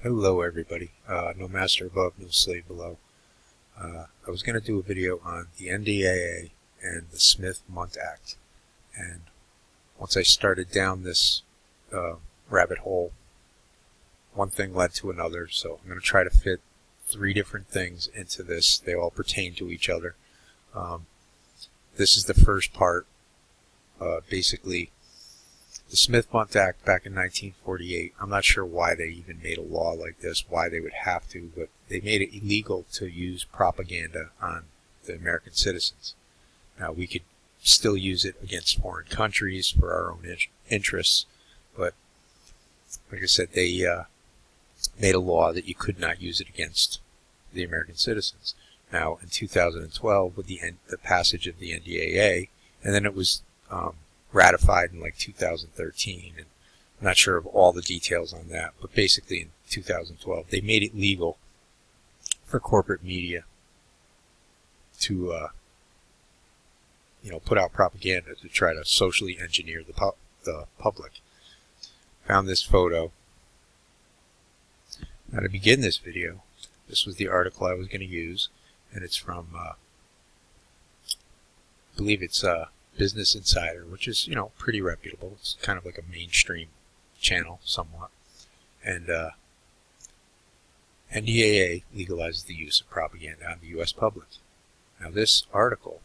Hello everybody, no master above, no slave below. I was going to do a video on the Ndaa and the Smith-Mundt Act, and once I started down this rabbit hole, one thing led to another, so I'm going to try to fit 3 different things into this. They all pertain to each other. This is the first part. Basically, the Smith-Mundt Act back in 1948, I'm not sure why they even made a law like this, why they would have to, but they made it illegal to use propaganda on the American citizens. Now, we could still use it against foreign countries for our own interests, but like I said, they made a law that you could not use it against the American citizens. Now, in 2012, with the passage of the Ndaa, and then it was ratified in like 2013, and I'm not sure of all the details on that, but basically in 2012 they made it legal for corporate media to put out propaganda to try to socially engineer the public. Found this photo. Now, to begin this video, this was the article I was going to use, and it's from I believe it's Business Insider, which is, pretty reputable. It's kind of like a mainstream channel, somewhat. And Ndaa legalizes the use of propaganda on the U.S. public. Now, this article,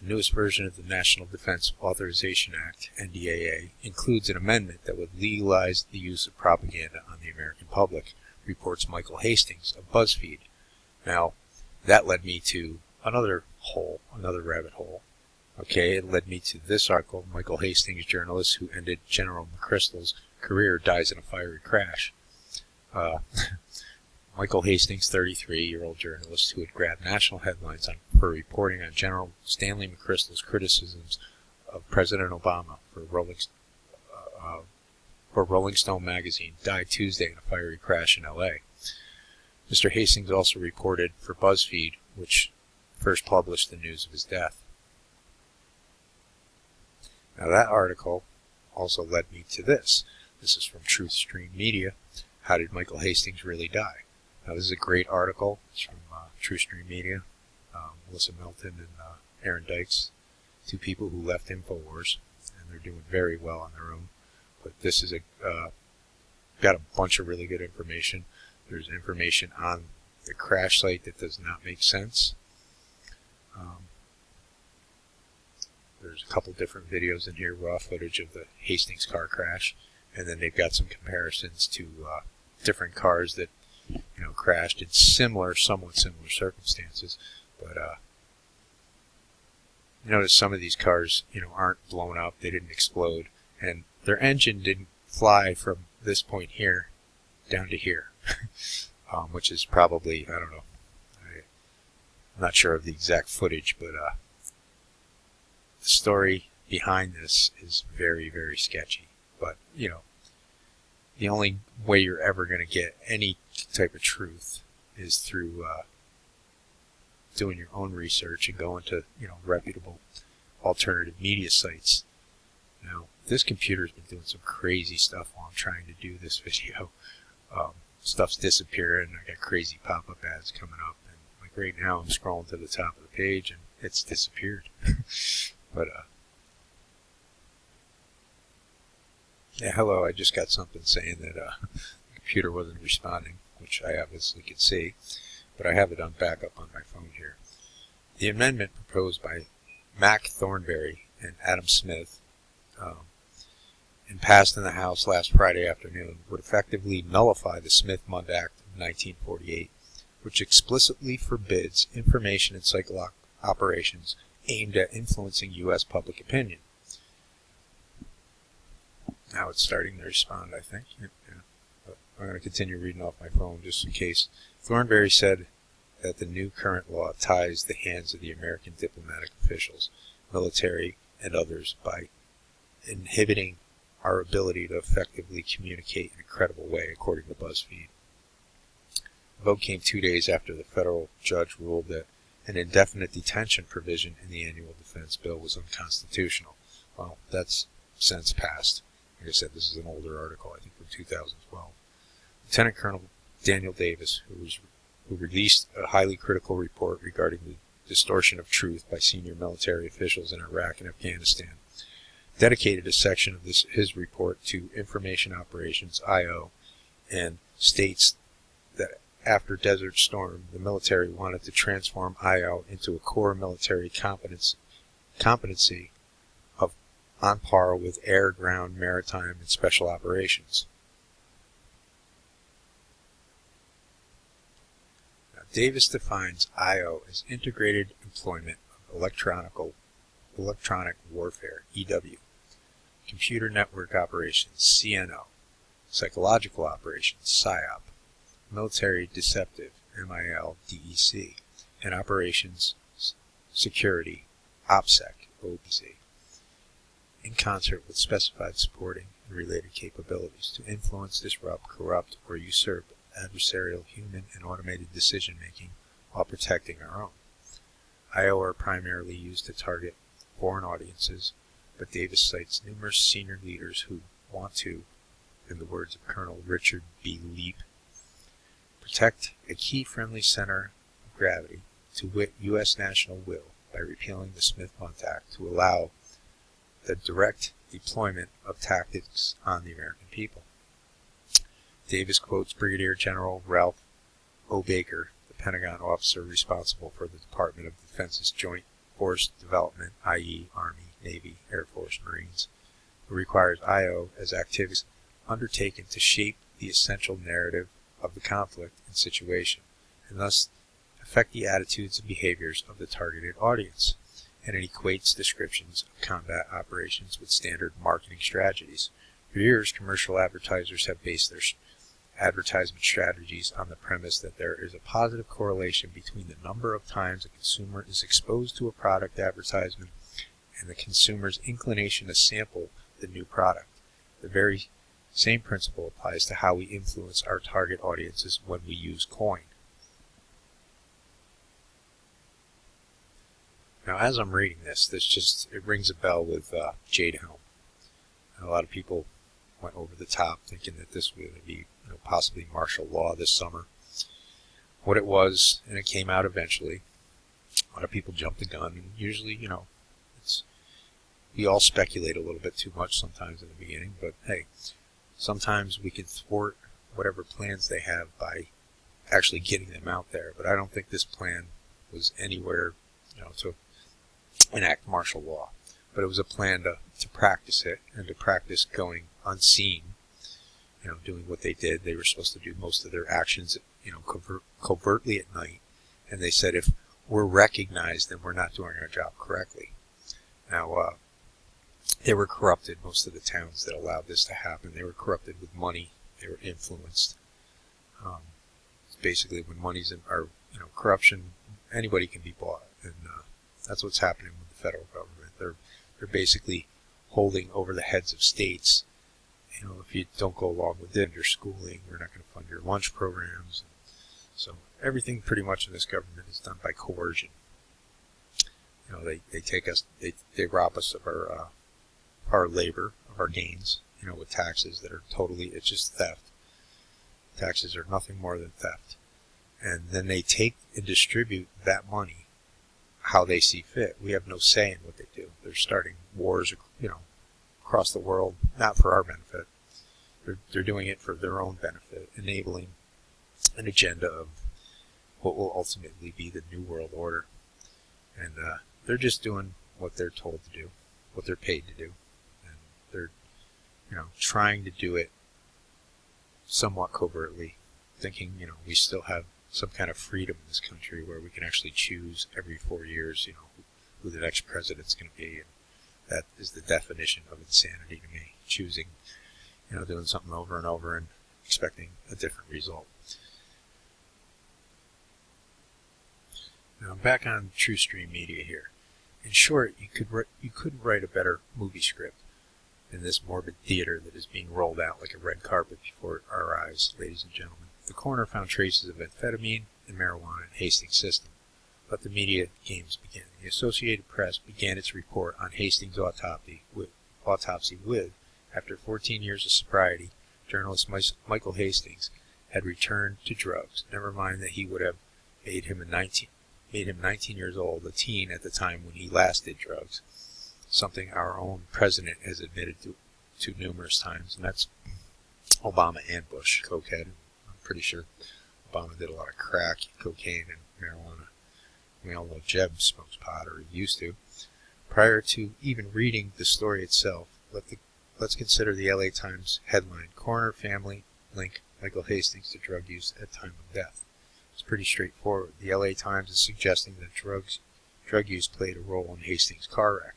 the newest version of the National Defense Authorization Act, Ndaa, includes an amendment that would legalize the use of propaganda on the American public, reports Michael Hastings of BuzzFeed. Now, that led me to another rabbit hole. Okay, it led me to this article. Michael Hastings, journalist who ended General McChrystal's career, dies in a fiery crash. Michael Hastings, 33-year-old journalist who had grabbed national headlines for reporting on General Stanley McChrystal's criticisms of President Obama for Rolling Stone magazine, died Tuesday in a fiery crash in L.A. Mr. Hastings also reported for BuzzFeed, which first published the news of his death. Now, that article also led me to this. This is from TruthStream Media. How did Michael Hastings really die? Now, this is a great article. It's from TruthStream Media. Melissa Melton and Aaron Dykes, 2 people who left InfoWars, and they're doing very well on their own. But this is got a bunch of really good information. There's information on the crash site that does not make sense. There's a couple different videos in here, raw footage of the Hastings car crash, and then they've got some comparisons to different cars that crashed in somewhat similar circumstances. But notice some of these cars aren't blown up, they didn't explode, and their engine didn't fly from this point here down to here, which is probably, I don't know, I'm not sure of the exact footage, but the story behind this is very, very sketchy. But, the only way you're ever going to get any type of truth is through doing your own research and going to, reputable alternative media sites. Now, this computer's been doing some crazy stuff while I'm trying to do this video. Stuff's disappearing, I got crazy pop-up ads coming up, and like right now I'm scrolling to the top of the page and it's disappeared. But, yeah, hello, I just got something saying that the computer wasn't responding, which I obviously could see, but I have it on backup on my phone here. The amendment proposed by Mac Thornberry and Adam Smith and passed in the House last Friday afternoon would effectively nullify the Smith-Mundt Act of 1948, which explicitly forbids information and psychological operations aimed at influencing U.S. public opinion. Now it's starting to respond, I think. Yeah. But I'm going to continue reading off my phone just in case. Thornberry said that the new current law ties the hands of the American diplomatic officials, military, and others by inhibiting our ability to effectively communicate in a credible way, according to BuzzFeed. The vote came 2 days after the federal judge ruled that an indefinite detention provision in the annual defense bill was unconstitutional. Well, that's since passed. Like I said, this is an older article, I think from 2012. Lieutenant Colonel Daniel Davis, who released a highly critical report regarding the distortion of truth by senior military officials in Iraq and Afghanistan, dedicated a section of his report to information operations, IO, and states that after Desert Storm, the military wanted to transform IO into a core military competency on par with air, ground, maritime, and special operations. Now, Davis defines IO as integrated employment of electronic warfare, EW, computer network operations, CNO, psychological operations, PSYOP, military deceptive, MIL, DEC, and operations security, OPSEC, OPC, in concert with specified supporting and related capabilities to influence, disrupt, corrupt, or usurp adversarial human and automated decision-making while protecting our own. IO are primarily used to target foreign audiences, but Davis cites numerous senior leaders who want to, in the words of Colonel Richard B. Leap, protect a key friendly center of gravity, to wit U.S. national will, by repealing the Smith-Mundt Act to allow the direct deployment of tactics on the American people. Davis quotes Brigadier General Ralph O. Baker, the Pentagon officer responsible for the Department of Defense's Joint Force Development, i.e. Army, Navy, Air Force, Marines, who requires IO as activities undertaken to shape the essential narrative of the conflict and situation, and thus affect the attitudes and behaviors of the targeted audience, and it equates descriptions of combat operations with standard marketing strategies. For years, commercial advertisers have based their advertisement strategies on the premise that there is a positive correlation between the number of times a consumer is exposed to a product advertisement and the consumer's inclination to sample the new product. The very same principle applies to how we influence our target audiences when we use coin. Now, as I'm reading this, it rings a bell with Jade Helm. A lot of people went over the top thinking that this would be possibly martial law this summer. What it was, and it came out eventually, a lot of people jumped the gun, and usually, we all speculate a little bit too much sometimes in the beginning, but hey, sometimes we can thwart whatever plans they have by actually getting them out there. But I don't think this plan was anywhere, to enact martial law. But it was a plan to practice it, and to practice going unseen, doing what they did. They were supposed to do most of their actions, covertly at night. And they said, if we're recognized, then we're not doing our job correctly. Now, they were corrupted, most of the towns that allowed this to happen. They were corrupted with money. They were influenced. Basically, when money's in, or corruption, anybody can be bought, and that's what's happening with the federal government. They're basically holding over the heads of states. If you don't go along with it, your schooling, we're not going to fund your lunch programs. So everything pretty much in this government is done by coercion. They take us, they rob us of our labor, of our gains, with taxes that are totally, it's just theft. Taxes are nothing more than theft. And then they take and distribute that money how they see fit. We have no say in what they do. They're starting wars, across the world, not for our benefit. They're doing it for their own benefit, enabling an agenda of what will ultimately be the New World Order. And they're just doing what they're told to do, what they're paid to do. And they're, trying to do it somewhat covertly, thinking, we still have some kind of freedom in this country where we can actually choose every 4 years, who the next president's going to be. And that is the definition of insanity to me. Choosing, doing something over and over and expecting a different result. Now I'm back on True Stream Media here. In short, you couldn't write a better movie script than this morbid theater that is being rolled out like a red carpet before our eyes, ladies and gentlemen. The coroner found traces of amphetamine and marijuana in Hastings' system. Let the media games begin. The Associated Press began its report on Hastings' autopsy with, after 14 years of sobriety, journalist Michael Hastings had returned to drugs. Never mind that he would have made him 19 years old, a teen at the time when he last did drugs, something our own president has admitted to numerous times, and that's Obama and Bush. Cokehead. I'm pretty sure Obama did a lot of crack, cocaine, and marijuana. We all know Jeb smokes pot, or he used to. Prior to even reading the story itself, let's consider the LA Times headline, Coroner Family Link Michael Hastings to Drug Use at Time of Death. It's pretty straightforward. The LA Times is suggesting that drug use played a role in Hastings' car wreck.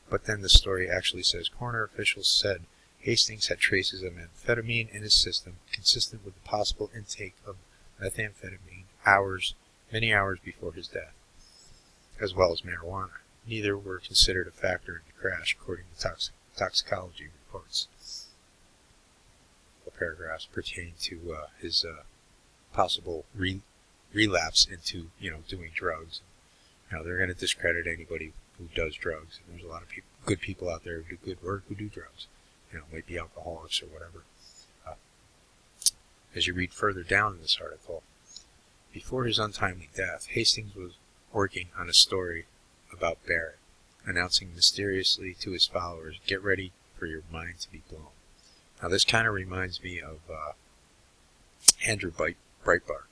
But then the story actually says coroner officials said Hastings had traces of amphetamine in his system, consistent with the possible intake of methamphetamine many hours before his death, as well as marijuana. Neither were considered a factor in the crash, according to toxicology reports. The paragraphs pertain to his possible relapse into, doing drugs. They're going to discredit anybody who does drugs. And there's a lot of good people out there who do good work who do drugs. Might be alcoholics or whatever. As you read further down in this article, before his untimely death, Hastings was working on a story about Barrett, announcing mysteriously to his followers, "Get ready for your mind to be blown." Now this kind of reminds me of Andrew Breitbart.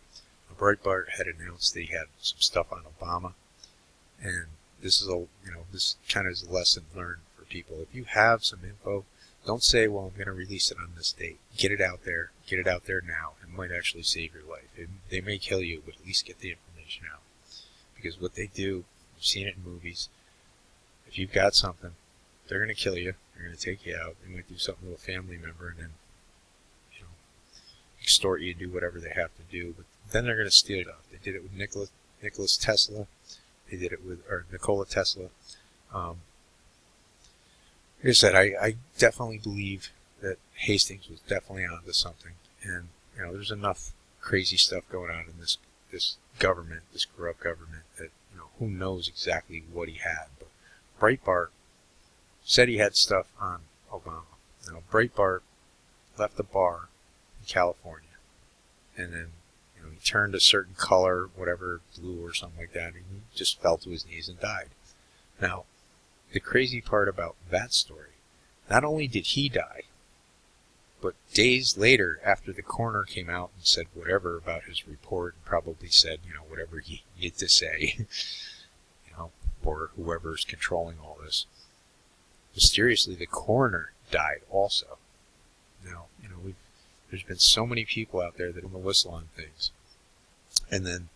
Breitbart had announced that he had some stuff on Obama, and this is this kind of is a lesson learned for people. If you have some info, don't say, "Well, I'm going to release it on this date." Get it out there. Get it out there now. It might actually save your life. They may kill you, but at least get the information out. Because what they do, you've seen it in movies. If you've got something, they're going to kill you. They're going to take you out. They might do something to a family member and then, extort you, do whatever they have to do. But then they're going to steal it off. They did it with Nicholas Tesla. They did it with Nikola Tesla. Like I said, I definitely believe that Hastings was definitely onto something. And, there's enough crazy stuff going on in this government, this corrupt government, that, who knows exactly what he had. But Breitbart said he had stuff on Obama. Breitbart left the bar in California, and then, he turned a certain color, whatever, blue or something like that, and he just fell to his knees and died. Now, the crazy part about that story, not only did he die, but days later, after the coroner came out and said whatever about his report, and probably said, whatever he had to say, or whoever's controlling all this, mysteriously the coroner died also. Now, there's been so many people out there that want to whistle on things, and then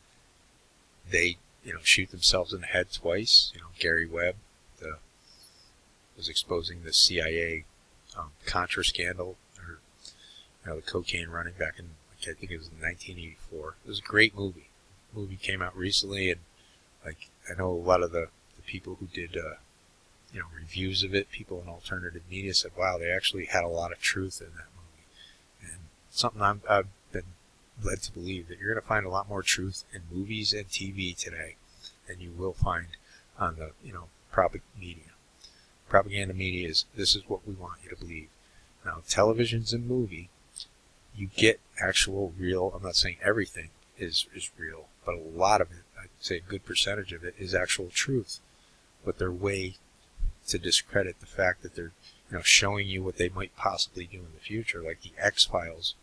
they, shoot themselves in the head twice. Gary Webb was exposing the CIA Contra scandal, or the cocaine running back in, I think it was in 1984. It was a great movie. The movie came out recently, and I know a lot of the people who did reviews of it, people in alternative media, said, "Wow, they actually had a lot of truth in that movie." And something I've been led to believe, that you're going to find a lot more truth in movies and TV today than you will find on the media. Propaganda media this is what we want you to believe. Now, television's a movie. You get actual real. I'm not saying everything is real, but a lot of it, I'd say a good percentage of it, is actual truth. But their way to discredit the fact that they're showing you what they might possibly do in the future, like the X-Files,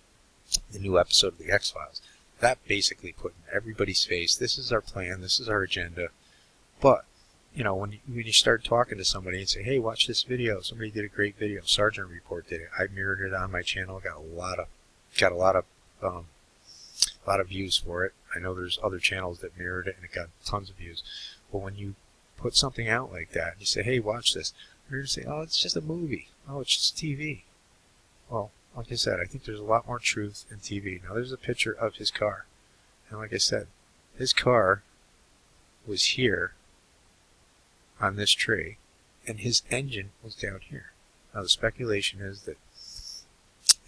the new episode of the X-Files, that basically put in everybody's face, this is our plan, this is our agenda. But when you start talking to somebody and say, "Hey, watch this video, somebody did a great video, Sergeant Report did it, I mirrored it on my channel, got a lot of views for it. I know there's other channels that mirrored it and it got tons of views." But when you put something out like that and you say, "Hey, watch this," they're going to say, "Oh, it's just a movie. Oh, it's just TV." Well, like I said, I think there's a lot more truth in TV. Now, there's a picture of his car. And like I said, his car was here on this tree, and his engine was down here. Now, the speculation is that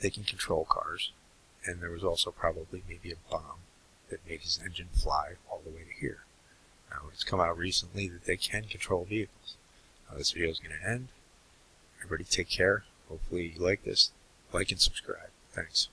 they can control cars, and there was also probably maybe a bomb that made his engine fly all the way to here. Now, it's come out recently that they can control vehicles. Now, this video is going to end. Everybody take care. Hopefully you like this. Like and subscribe. Thanks.